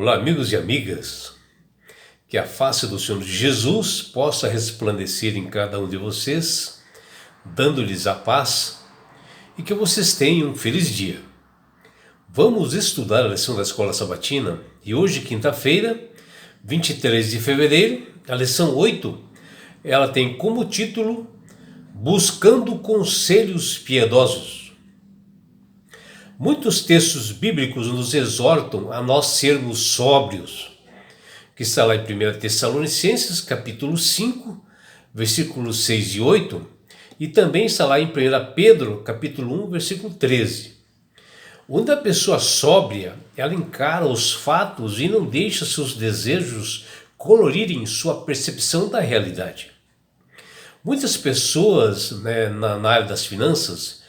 Olá, amigos e amigas. Que a face do Senhor Jesus possa resplandecer em cada um de vocês, dando-lhes a paz e que vocês tenham um feliz dia. Vamos estudar a lição da Escola Sabatina e hoje, quinta-feira, 23 de fevereiro, a lição 8, ela tem como título Buscando Conselhos Piedosos. Muitos textos bíblicos nos exortam a nós sermos sóbrios, que está lá em 1 Tessalonicenses, capítulo 5, versículos 6 e 8, e também está lá em 1 Pedro, capítulo 1, versículo 13. Onde a pessoa sóbria, ela encara os fatos e não deixa seus desejos colorirem sua percepção da realidade. Muitas pessoas, na área das finanças,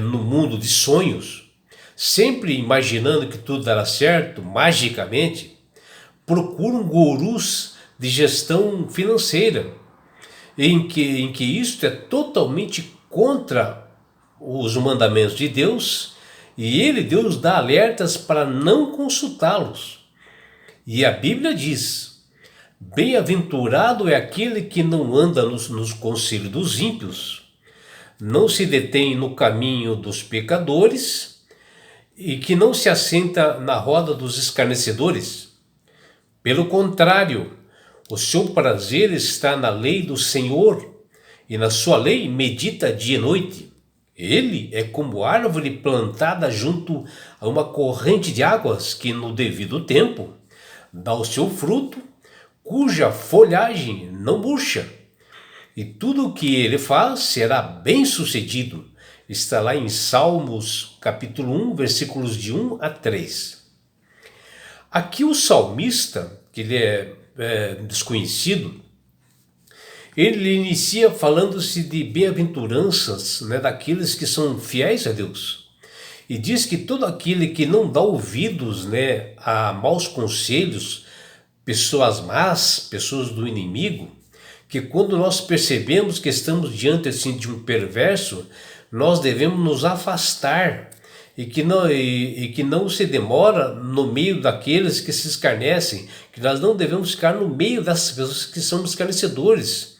no mundo de sonhos, sempre imaginando que tudo dará certo, magicamente, procuram gurus de gestão financeira, em que isto é totalmente contra os mandamentos de Deus, e Deus dá alertas para não consultá-los. E a Bíblia diz: bem-aventurado é aquele que não anda nos conselhos dos ímpios, não se detém no caminho dos pecadores, e que não se assenta na roda dos escarnecedores. Pelo contrário, o seu prazer está na lei do Senhor, e na sua lei medita dia e noite. Ele é como árvore plantada junto a uma corrente de águas que no devido tempo dá o seu fruto, cuja folhagem não murcha, e tudo o que ele faz será bem sucedido. Está lá em Salmos, capítulo 1, versículos de 1 a 3. Aqui o salmista, que ele é desconhecido, ele inicia falando-se de bem-aventuranças, daqueles que são fiéis a Deus. E diz que todo aquele que não dá ouvidos a maus conselhos, pessoas más, pessoas do inimigo, que quando nós percebemos que estamos diante assim, de um perverso, nós devemos nos afastar e que não se demora no meio daqueles que se escarnecem, que nós não devemos ficar no meio dessas pessoas que são escarnecedores,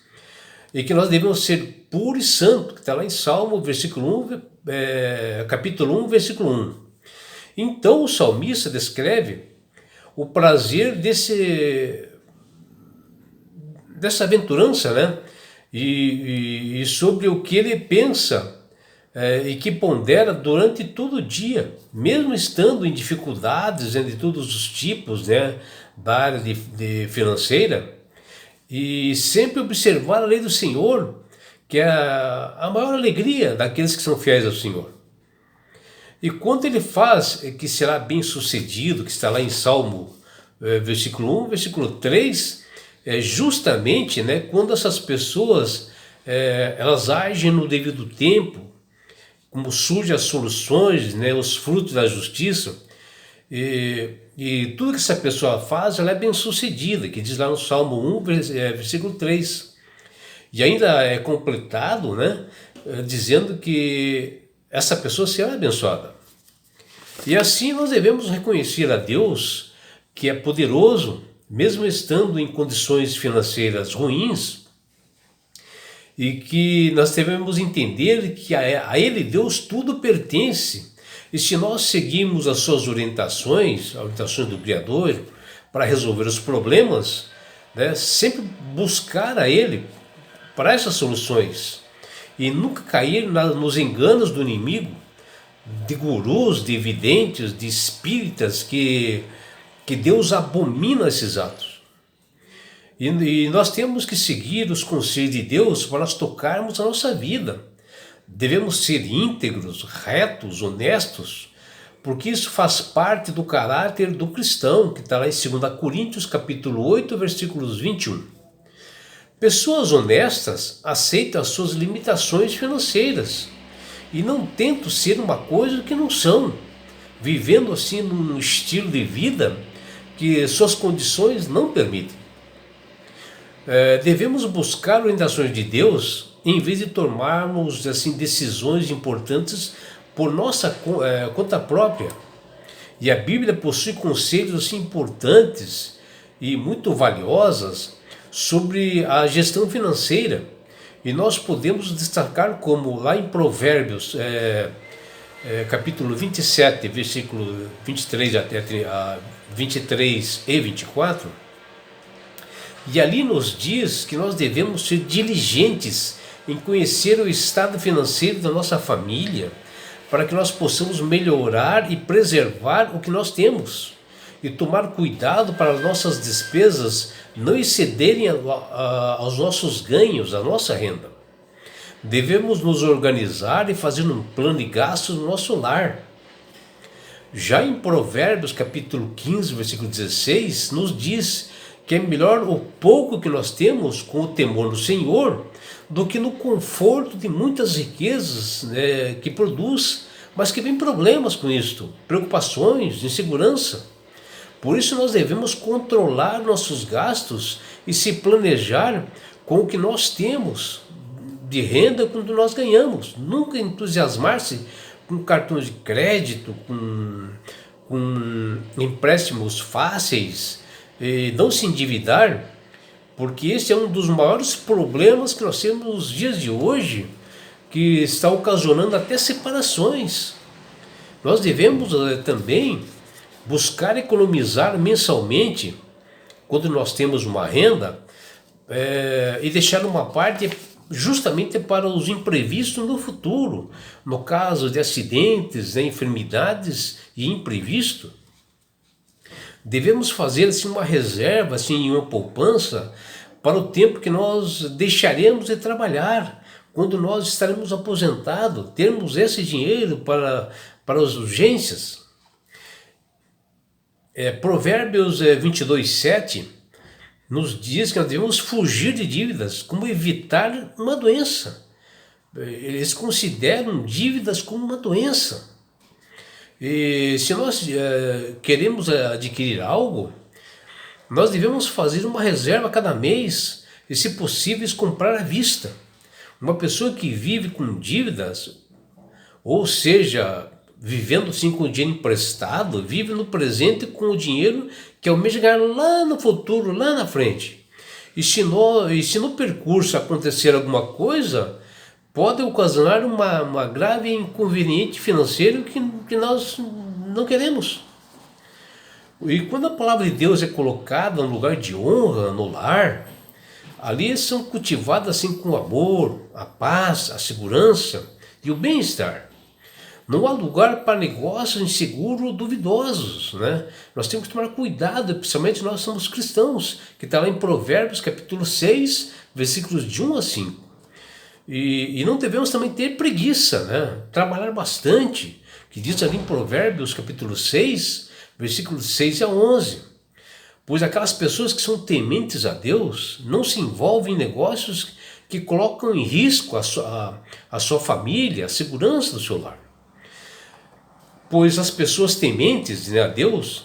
e que nós devemos ser puro e santo, que está lá em Salmo, capítulo 1, versículo 1. Então o salmista descreve o prazer dessa aventurança, e sobre o que ele pensa, e que pondera durante todo o dia, mesmo estando em dificuldades de todos os tipos, da área de financeira, e sempre observar a lei do Senhor, que é a maior alegria daqueles que são fiéis ao Senhor. E quando ele faz que será bem sucedido, que está lá em Salmo, versículo 1, versículo 3, é justamente quando essas pessoas elas agem no devido tempo, como surgem as soluções, os frutos da justiça, e tudo que essa pessoa faz, ela é bem sucedida, que diz lá no Salmo 1, versículo 3. E ainda é completado, dizendo que essa pessoa será abençoada. E assim nós devemos reconhecer a Deus, que é poderoso, mesmo estando em condições financeiras ruins, e que nós devemos entender que a Ele, Deus, tudo pertence. E se nós seguirmos as suas orientações do Criador, para resolver os problemas, sempre buscar a Ele para essas soluções, e nunca cair nos enganos do inimigo, de gurus, de videntes, de espíritas, que Deus abomina esses atos. E nós temos que seguir os conselhos de Deus para nós tocarmos a nossa vida. Devemos ser íntegros, retos, honestos, porque isso faz parte do caráter do cristão, que está lá em 2 Coríntios, capítulo 8, versículos 21. Pessoas honestas aceitam as suas limitações financeiras e não tentam ser uma coisa que não são, vivendo assim num estilo de vida que suas condições não permitem. Devemos buscar orientações de Deus em vez de tomarmos assim decisões importantes por nossa conta própria. E a Bíblia possui conselhos assim, importantes e muito valiosas sobre a gestão financeira. E nós podemos destacar como lá em Provérbios, capítulo 27, versículo 23 até 23 e 24, e ali nos diz que nós devemos ser diligentes em conhecer o estado financeiro da nossa família, para que nós possamos melhorar e preservar o que nós temos, e tomar cuidado para as nossas despesas não excederem aos nossos ganhos, a nossa renda. Devemos nos organizar e fazer um plano de gastos no nosso lar. Já em Provérbios capítulo 15, versículo 16, nos diz que é melhor o pouco que nós temos com o temor do Senhor do que no conforto de muitas riquezas, né, que produz, mas que vem problemas com isto, preocupações, insegurança. Por isso nós devemos controlar nossos gastos e se planejar com o que nós temos de renda quando nós ganhamos. Nunca entusiasmar-se com cartões de crédito, com empréstimos fáceis, e não se endividar, porque esse é um dos maiores problemas que nós temos nos dias de hoje, que está ocasionando até separações. Nós devemos também buscar economizar mensalmente, quando nós temos uma renda, e deixar uma parte justamente para os imprevistos no futuro, no caso de acidentes, enfermidades e imprevisto. Devemos fazer assim uma reserva, assim, uma poupança para o tempo que nós deixaremos de trabalhar, quando nós estaremos aposentados, termos esse dinheiro para as urgências. Provérbios 22:7 nos diz que nós devemos fugir de dívidas, como evitar uma doença. Eles consideram dívidas como uma doença. E se nós queremos adquirir algo, nós devemos fazer uma reserva cada mês e, se possível, comprar à vista. Uma pessoa que vive com dívidas, ou seja, vivendo assim com o dinheiro emprestado, vive no presente com o dinheiro que almeja ganhar lá no futuro, lá na frente. E se no percurso acontecer alguma coisa, pode ocasionar uma grave inconveniente financeiro que nós não queremos. E quando a palavra de Deus é colocada no lugar de honra, no lar, ali são cultivadas assim com o amor, a paz, a segurança e o bem-estar. Não há lugar para negócios inseguros, duvidosos, né? Nós temos que tomar cuidado, principalmente nós somos cristãos, que está lá em Provérbios capítulo 6, versículos de 1 a 5. E não devemos também ter preguiça, né? Trabalhar bastante, que diz ali em Provérbios capítulo 6, versículos 6 a 11. Pois aquelas pessoas que são tementes a Deus não se envolvem em negócios que colocam em risco a sua família, a segurança do seu lar. Pois as pessoas tementes, né, a Deus,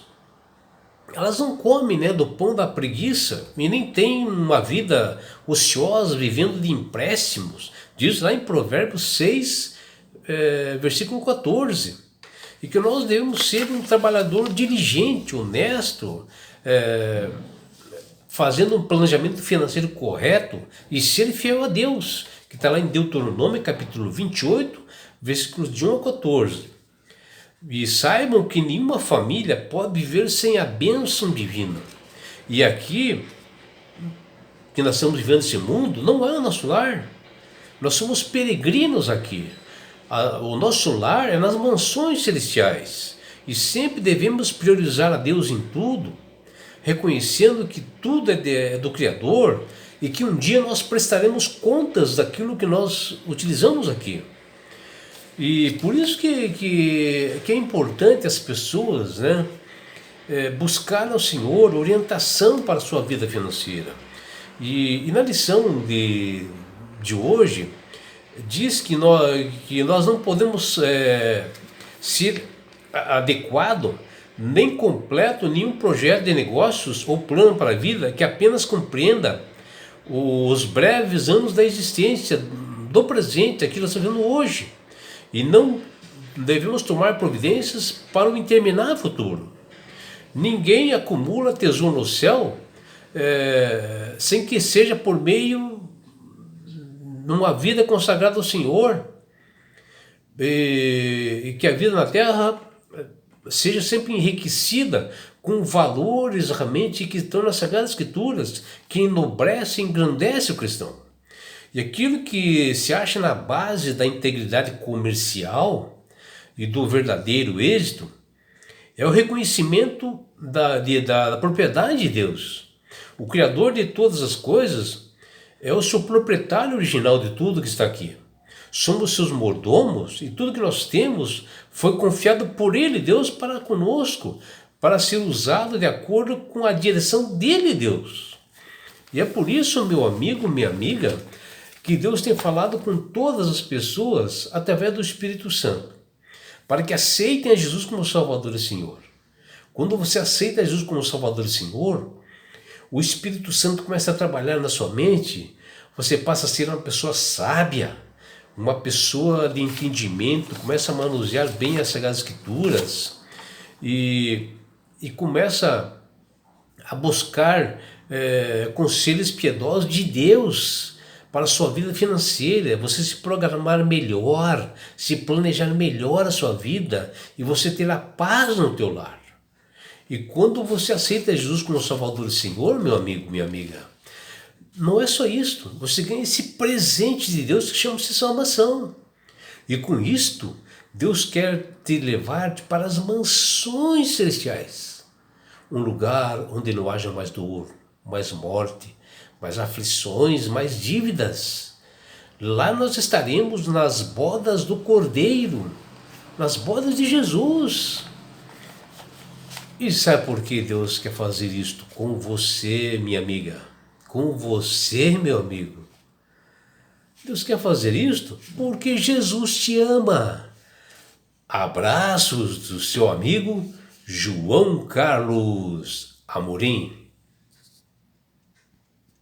elas não comem, né, do pão da preguiça e nem têm uma vida ociosa vivendo de empréstimos. Diz lá em Provérbios 6, versículo 14. E que nós devemos ser um trabalhador diligente, honesto, fazendo um planejamento financeiro correto e ser fiel a Deus, que está lá em Deuteronômio capítulo 28, versículos de 1 a 14. E saibam que nenhuma família pode viver sem a bênção divina. E aqui, que nós estamos vivendo esse mundo, não é o nosso lar. Nós somos peregrinos aqui. O nosso lar é nas mansões celestiais. E sempre devemos priorizar a Deus em tudo, reconhecendo que tudo é do Criador e que um dia nós prestaremos contas daquilo que nós utilizamos aqui. E por isso que é importante as pessoas, né, buscar ao Senhor orientação para a sua vida financeira. E na lição de hoje, diz que nós não podemos ser adequado, nem completo, nenhum projeto de negócios ou plano para a vida que apenas compreenda os breves anos da existência do presente, aquilo que nós estamos vivendo hoje. E não devemos tomar providências para o interminável futuro. Ninguém acumula tesouro no céu sem que seja por meio de uma vida consagrada ao Senhor, e que a vida na terra seja sempre enriquecida com valores realmente que estão nas Sagradas Escrituras, que enobrece e engrandece o cristão. E aquilo que se acha na base da integridade comercial e do verdadeiro êxito é o reconhecimento da propriedade de Deus. O Criador de todas as coisas é o seu proprietário original de tudo que está aqui. Somos seus mordomos e tudo que nós temos foi confiado por Ele, Deus, para conosco, para ser usado de acordo com a direção dele, Deus. E é por isso, meu amigo, minha amiga, que Deus tem falado com todas as pessoas através do Espírito Santo, para que aceitem a Jesus como Salvador e Senhor. Quando você aceita Jesus como Salvador e Senhor, o Espírito Santo começa a trabalhar na sua mente, você passa a ser uma pessoa sábia, uma pessoa de entendimento, começa a manusear bem as Sagradas Escrituras e começa a buscar conselhos piedosos de Deus para a sua vida financeira, você se programar melhor, se planejar melhor a sua vida e você terá paz no teu lar. E quando você aceita Jesus como Salvador e Senhor, meu amigo, minha amiga, não é só isto, você ganha esse presente de Deus que chama-se salvação. E com isto, Deus quer te levar para as mansões celestiais, um lugar onde não haja mais dor, mais morte, mais aflições, mais dívidas. Lá nós estaremos nas bodas do Cordeiro, nas bodas de Jesus. E sabe por que Deus quer fazer isto com você, minha amiga? Com você, meu amigo. Deus quer fazer isto porque Jesus te ama. Abraços do seu amigo João Carlos Amorim.